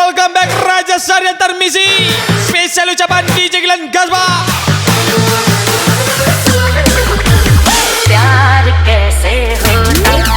welcome back Raja Sari Antar Misi. Spesial ucapan DJ Glenn Gasba. प्यार कैसे होता है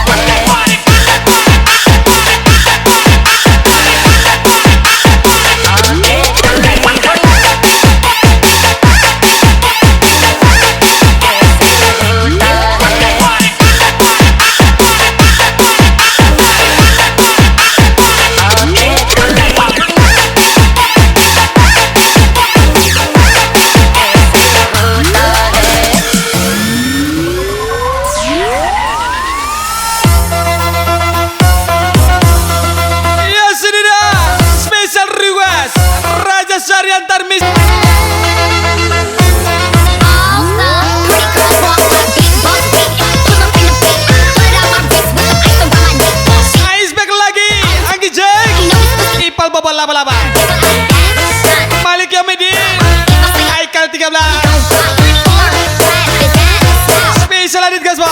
Sari Antar Misi. Ice back lagi, Anggi Jack, Ipal Bobol Laba-Laba, Malik Yamidin, Aikal 13, Spesial Adit Gasba.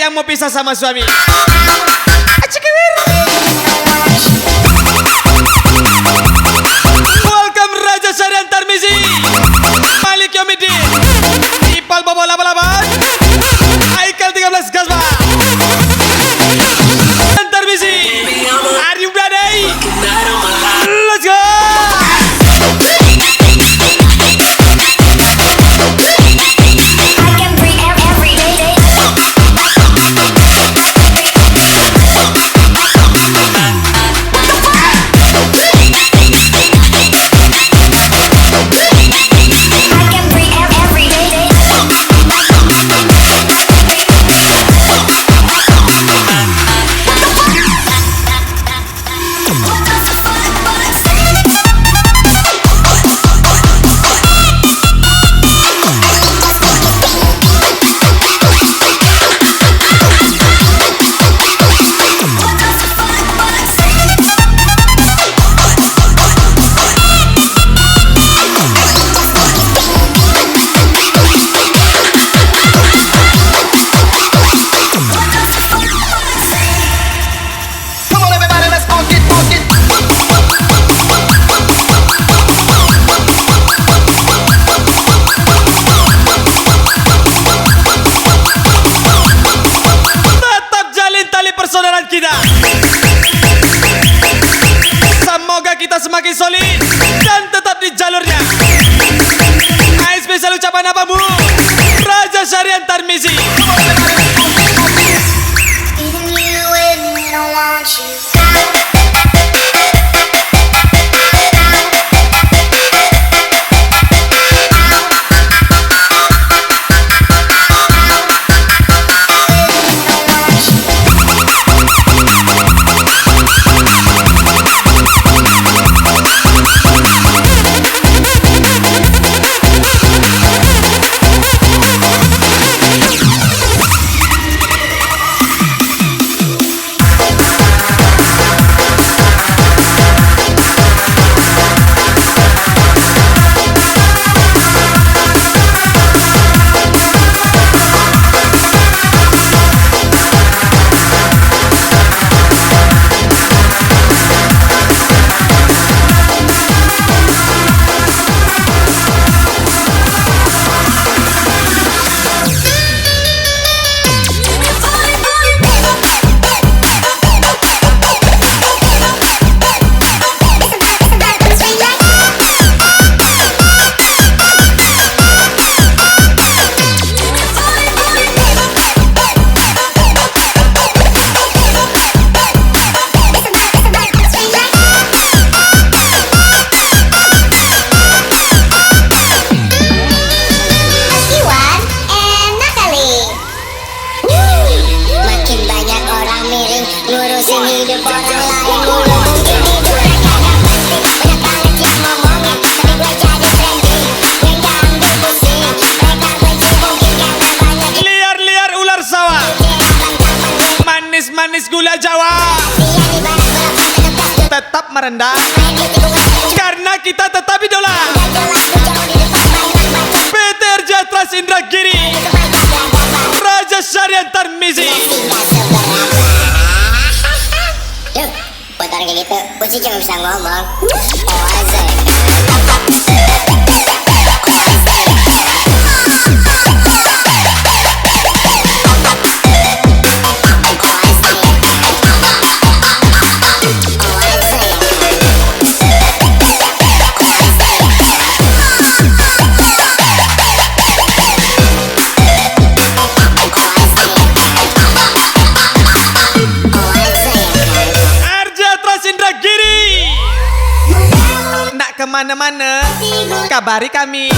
yang mau pisah sama suami. Welcome Raja Syarian Tarmizi, Malik Yomidin, Ipal Bobo 88, Aikal 13 Gasba. Tarmizi, are you ready? Let's go. Semakin solid dan tetap di jalurnya. Hai, spesial ucapan apa Bu? Raja Syarian Tarmizi. Ngurusin hidup orang lain mulu, mungkin hidup mereka gak penting. Banyak banget yang ngomongin, tapi gue jadi trending. Yang gak ambil pusing, mereka benci mungkin karena banyak. Liar-liar ular sawah, manis-manis gula Jawa, tetap merendah karena kita tetap idola. PT Arja Trust Indragiri, Raja Syarian Tarmizi. Buat orang kayak gitu, Uci cuma bisa ngomong. Kemana-mana, kabari kami.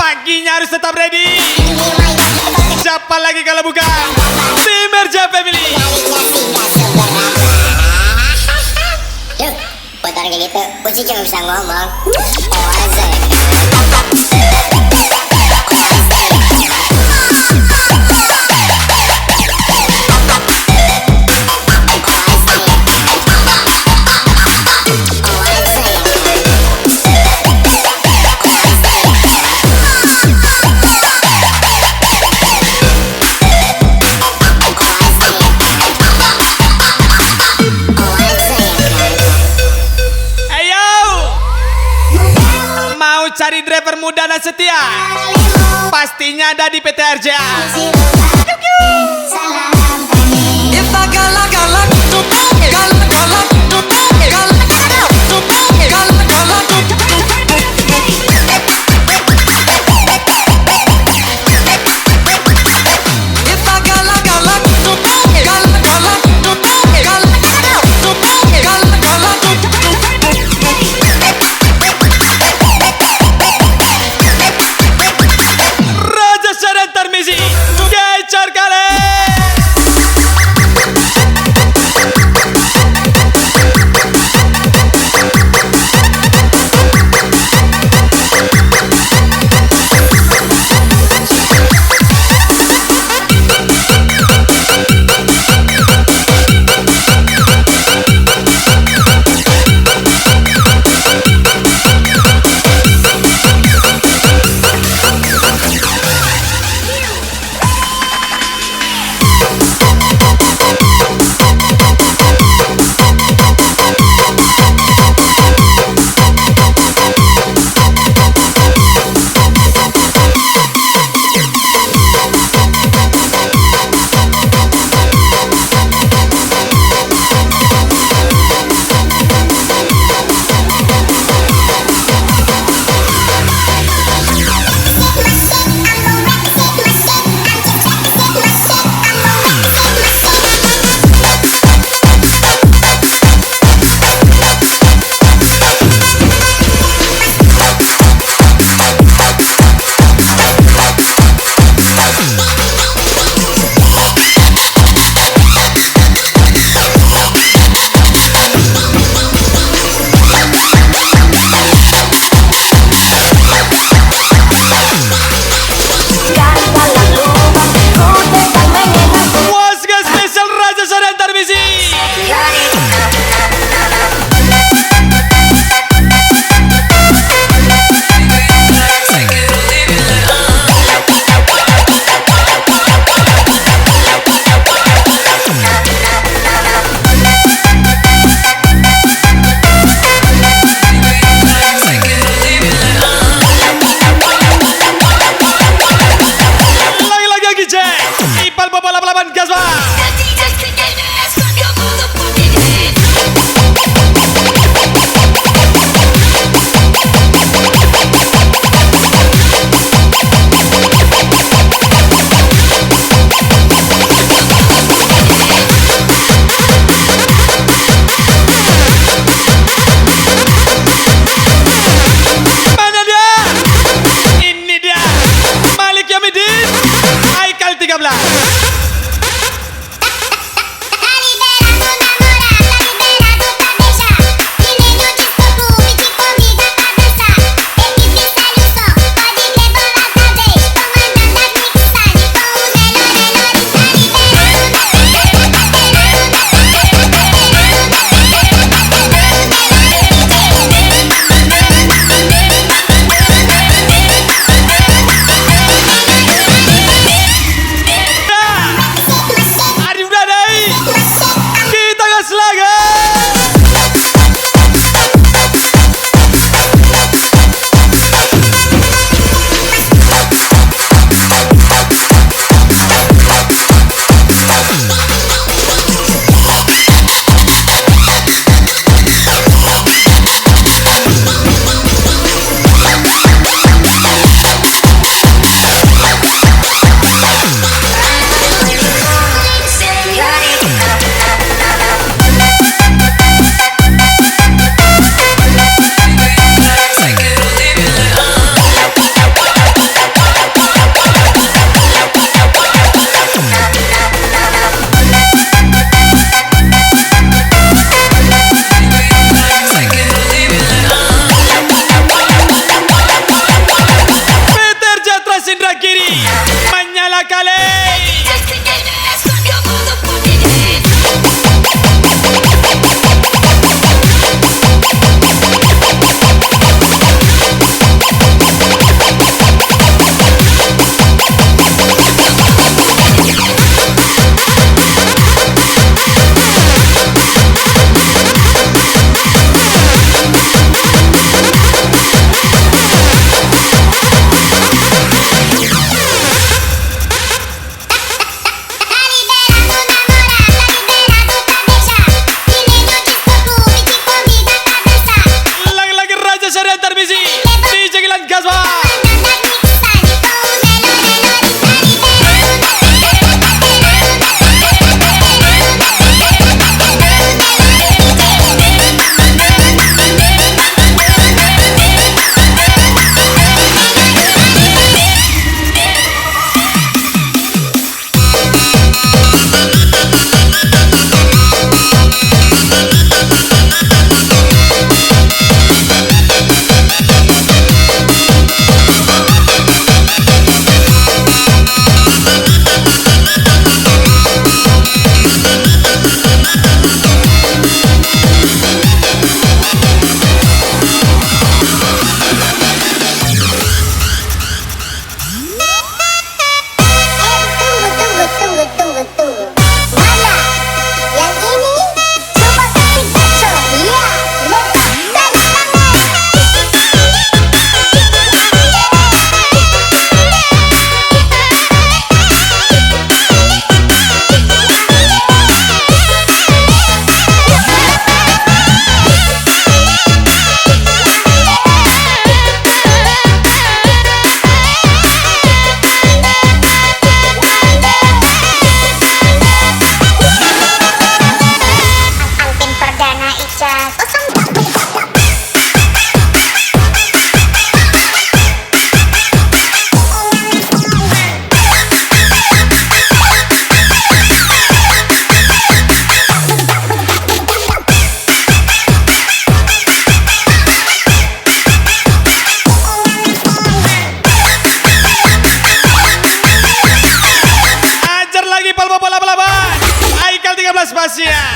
Paginya harus tetap ready. Siapa lagi kalau bukan tim RJ Family. Yuk, buat orang kayak gitu, Uci cuma bisa ngomong. Asik. Ayo, mau cari driver muda dan setia? Pastinya ada di PT RJA. If I gala gala do gala gala do gala do gala gala do. If I gala gala do gala gala do gala do gala gala Raja Sarantar Music, Gay Charkale.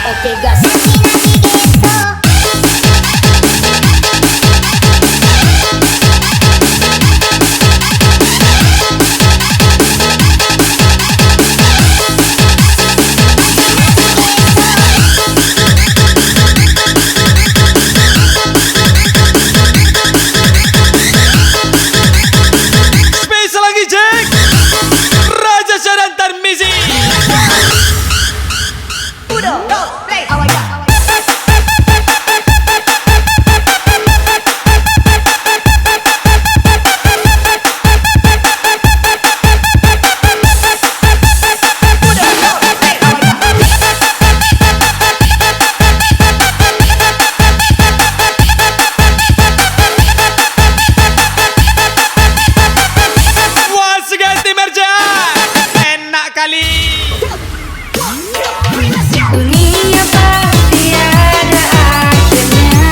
oke gas. Spesial lagi Jack Raja Sharan Tarmizi. Once again tim RCA. Enak kali. Dunia pasti ada akhirnya,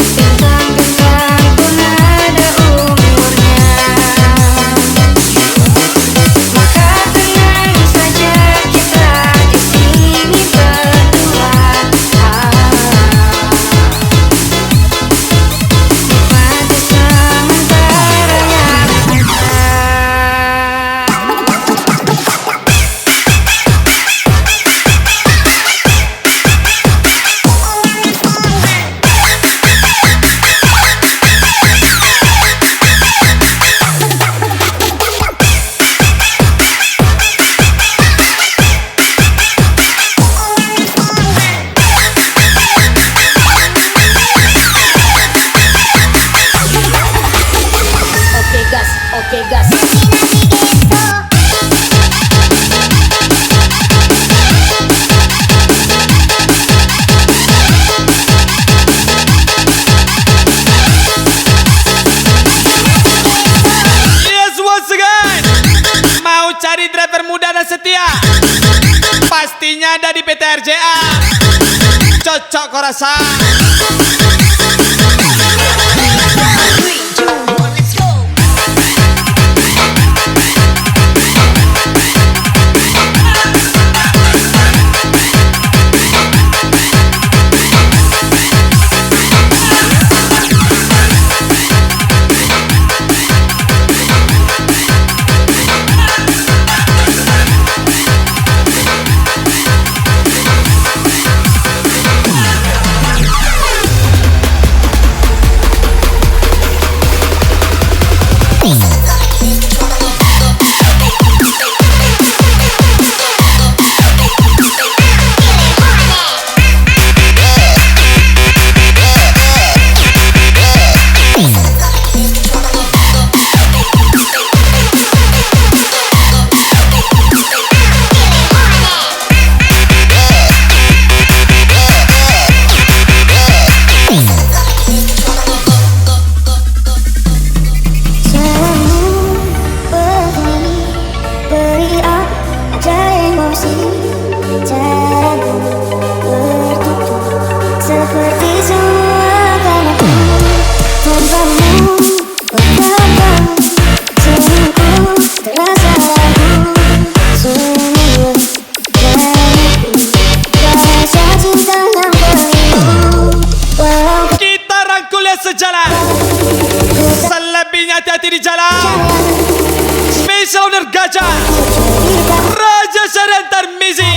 bintang-bintang pun ada umurnya. Maka tenang saja kita di sini berdua. Nikmati sementaranya saja. Oke gas. Yes, once again. Mau cari driver muda dan setia? Pastinya ada di PT RCA. Cocok kau rasa. Kita rangkulnya sejalan. Selebihnya hati-hati di jalan. Spesial owner gajah Raja Sharan Tarmizi.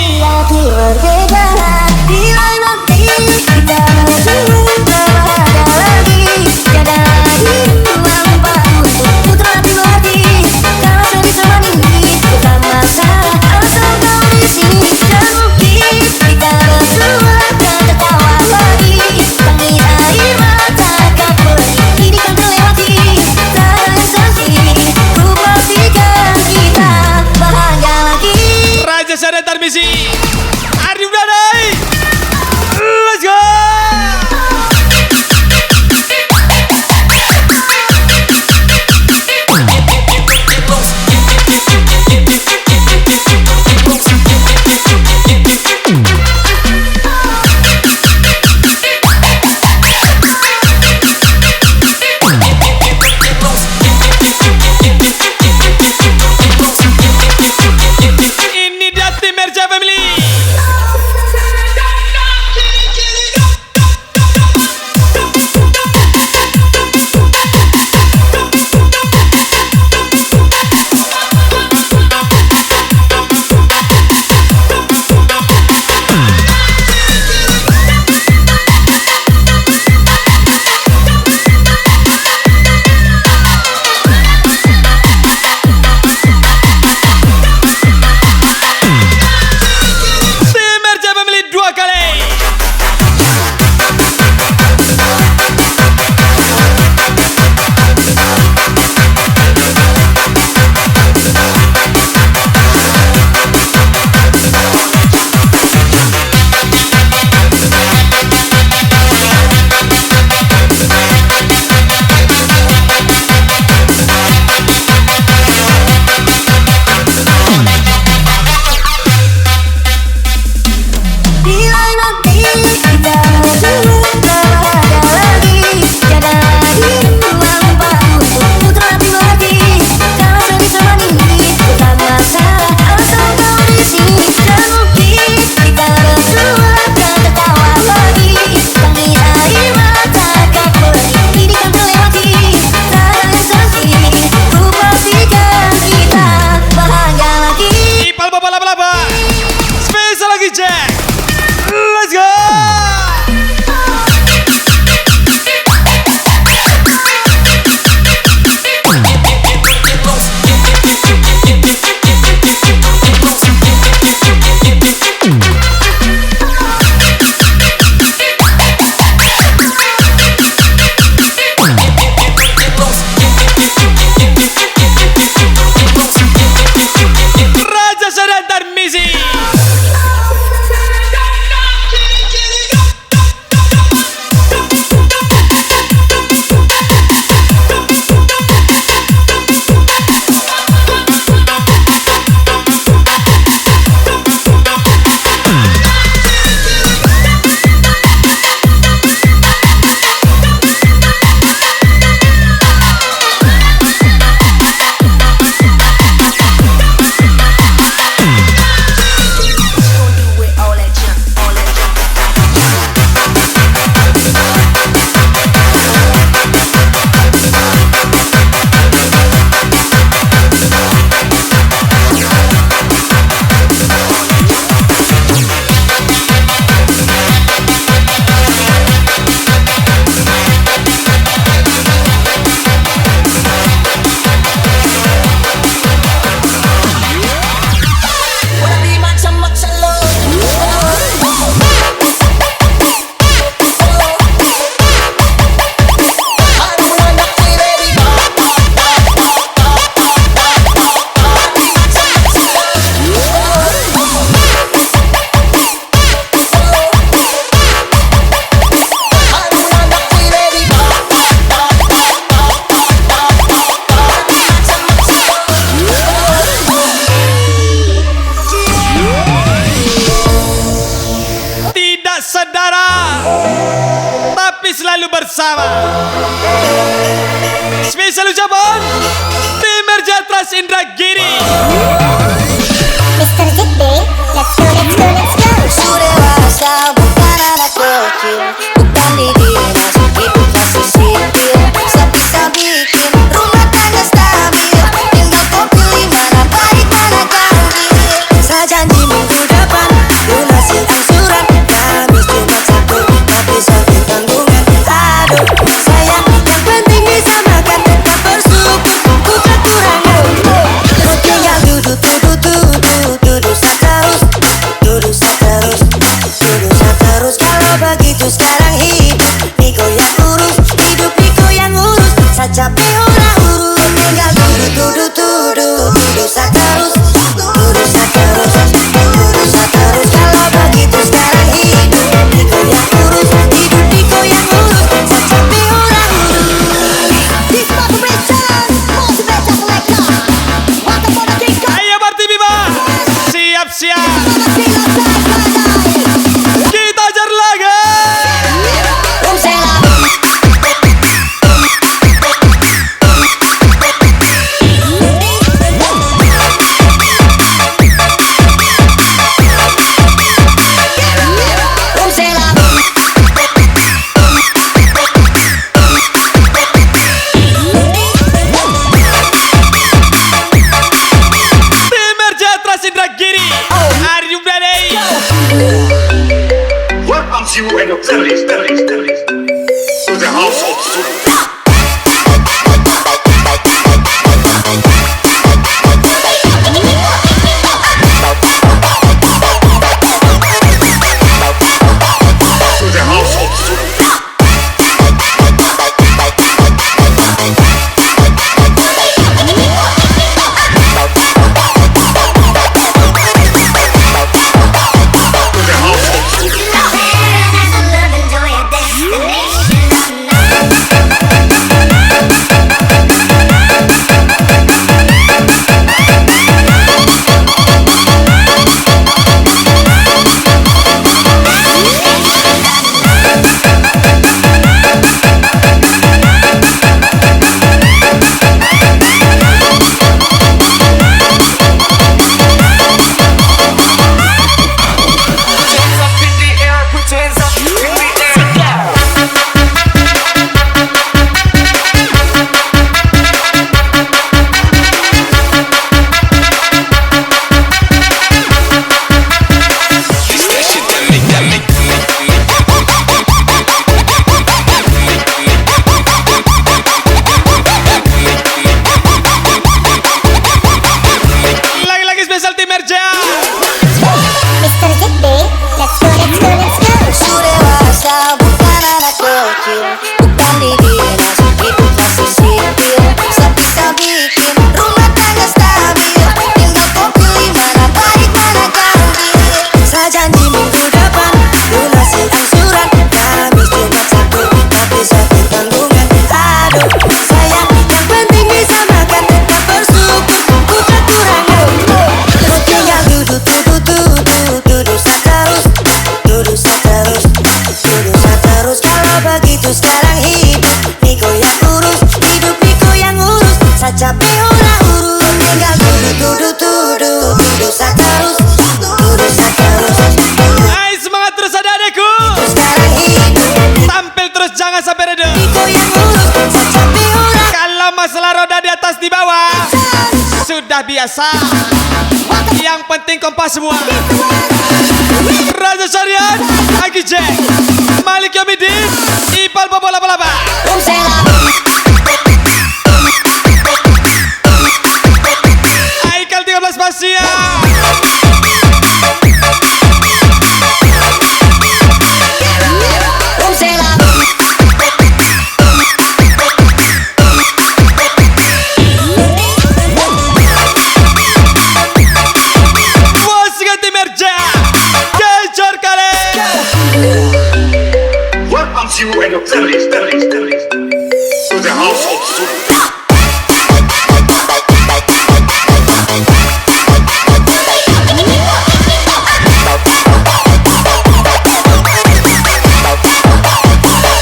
spesial ucapan tim RJ Trans Indragiri. Mr. ZB, let's go, let's go, let's go. Su dewasa bukan anak kecil, bukan di dinas, hidup masih sipil. Sebisa bikin rumah tangga stabil, tinggal kau pilih mana baik mana ganjil. Saya janji minggu depan lunasi angsuran, Kamis Jumat Sabtu tapi sakit tanggungan. Aduh sayang, yang penting bisa makan tetap bersyukur, bukan kurangan. Ku tinggal duduk terus kalau begitu sekarang hidup nih goyang urus, hidup nih goyang urus, saya capek ora urus. Tinggal duduk terus kalau begitu sekarang hidup nih goyang urus, hidup nih goyang urus, saya capek ora urus. This motivation, selector. Waktu pada tinggal Ayo Party Biba, siap-siap. Kita ajar lagi. Tim RJ Trans Indragiri, are you ready? Welcome you and your families to the house of Sulu. To the house of Sulu. To the house of Sulu. Love and joy are destination. Lagi-lagi spesial tim RJ. Mr. ZB, let's go, let's go, let's go. Su dewasa bukan anak kecil, bukan di dinas, hidup masih sipil. Sebisa bikin rumah tangga stabil, tinggal kau pilih mana baik mana ganjil. Saya janji minggu depan lunasi angsuran, Kamis Jumat Sabtu tapi sakit tanggungan. Aduh sayang, yang penting bisa makan tetap bersyukur, bukan kurangan. Ku tinggal duduk terus kalau begitu sekarang hidup nih goyang urus, hidup nih goyang urus, saya capek ora urus. Tinggal duduk terus Hai semangat terus adik-adikku. sekarang hidup Tampil terus jangan sampai redup. nih goyang urus, saya capek ora. Kalau masalah roda di atas di bawah sudah biasa. Yang penting kompas semua. Raja Syariat, Aki Jack, Malik Yomidin, Ipal Bobo Laba-Laba. Aikal 13 Basia. Bos dengan tim RJ. Kejar kalian. Welcome you and your families to the house of Sulu.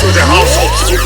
To the house of Sulu.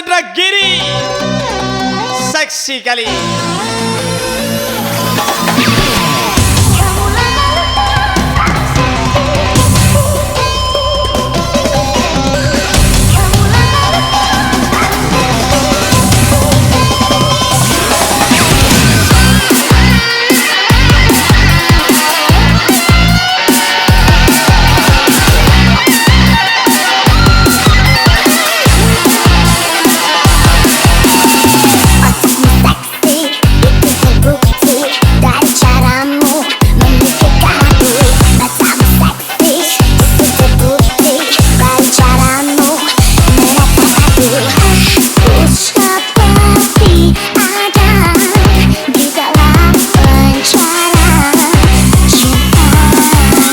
Indragiri. Seksi kali.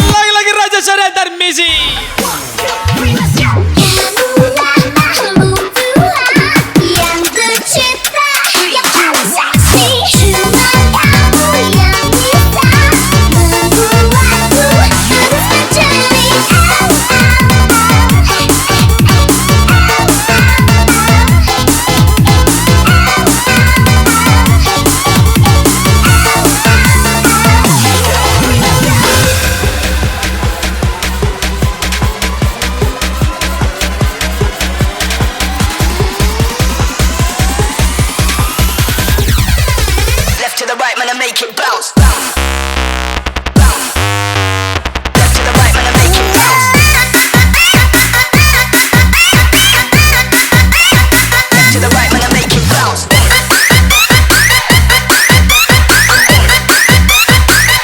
Lagi-lagi Raja Syariah Tarmizi. Yang tercipta, yang paling seksi, cuma kamu yang bisa membuatku harus menjadi Left to the right, man, I make it bounce. Left to the right, man, I make it bounce. Left to the right, man, I make it bounce.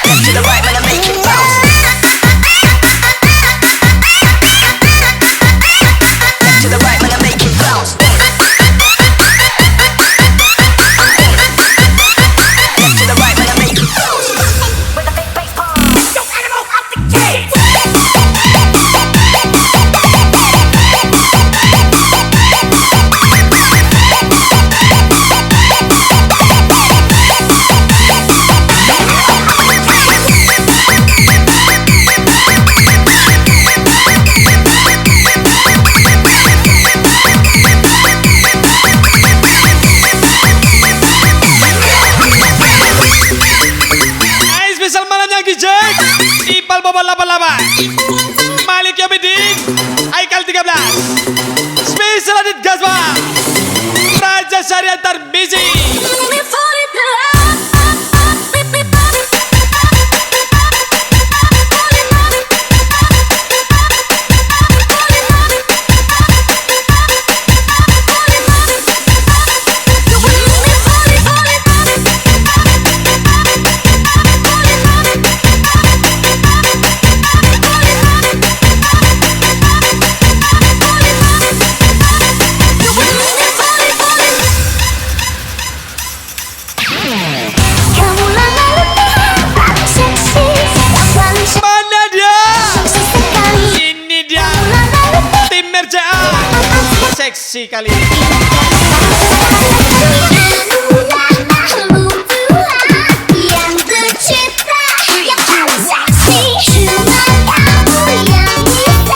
Left to the right, man, I make it bounce. Left to the right, man, I make it bounce. Left to the right, man, I make it bounce. With a big bass pump. Yo, animal up the cage. Spesial malamnya Gijek, Ipal Bobol 88, Malik Yobidin, Aikal 13, Spesial Adit Gazwa, Raja Syariah Tarmizi. Mana dia? Ini dia, tim RCA. Seksi kali. yang tercipta, yang paling seksi, cuma kamu yang bisa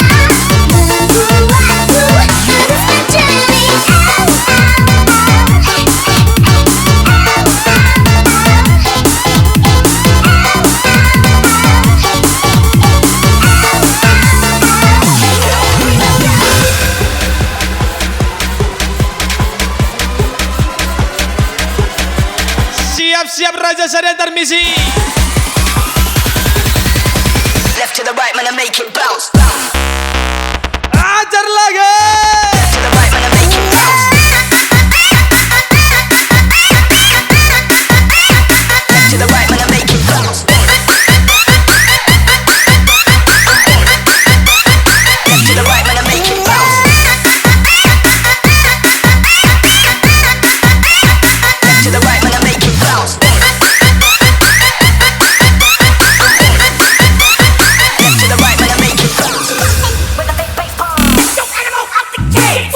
membuatku harus menjadi Siap-siap Raja Syariah Tarmizi. Left to the right, man, I make it bounce. Ajar lagi. Left to the right, man, I make it bounce. Left to the right, man, I make it bounce. Left to the right, man, I make it bounce. Left to the right, man, I make it bounce. Left to the right, man, I make it bounce. With a big bass pump. Yo, animal up the cage.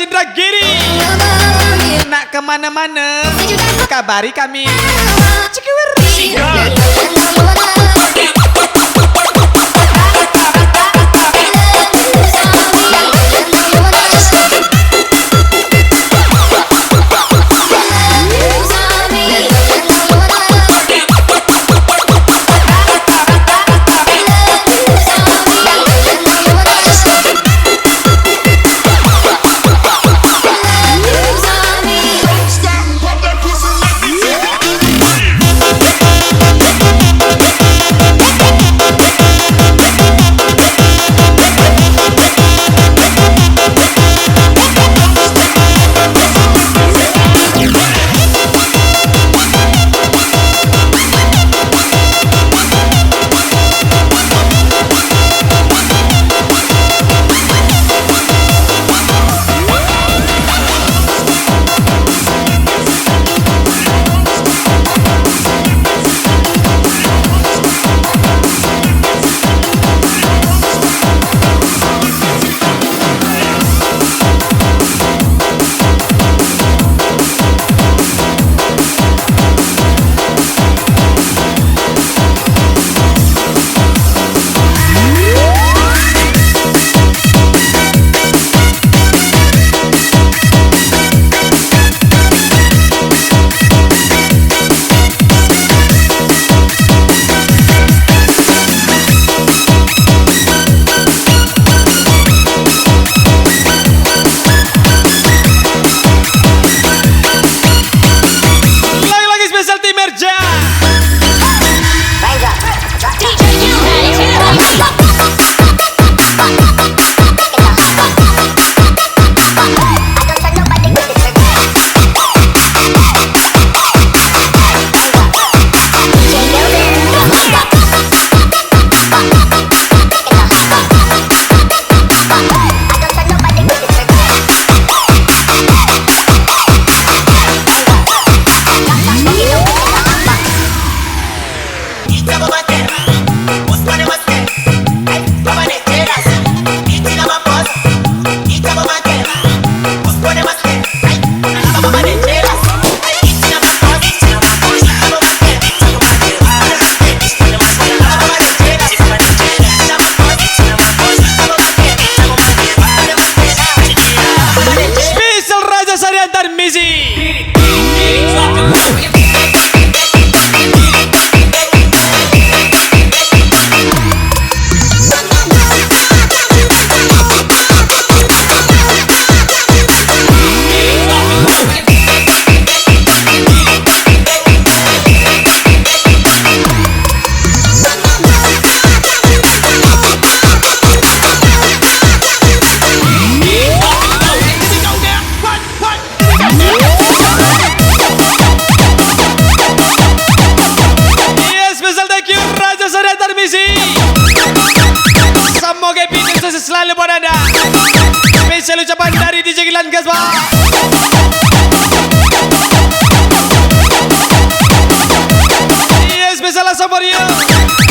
Indragiri. Nak kemana-mana, kabari kami. Lagi-lagi spesial tim Merja. Spesial Raja Sarian Tarmizi. Semoga episode sukses selalu buat anda. Spesial ucapan dari DJ Gilan Gaspa. Iya, spesial asal for you.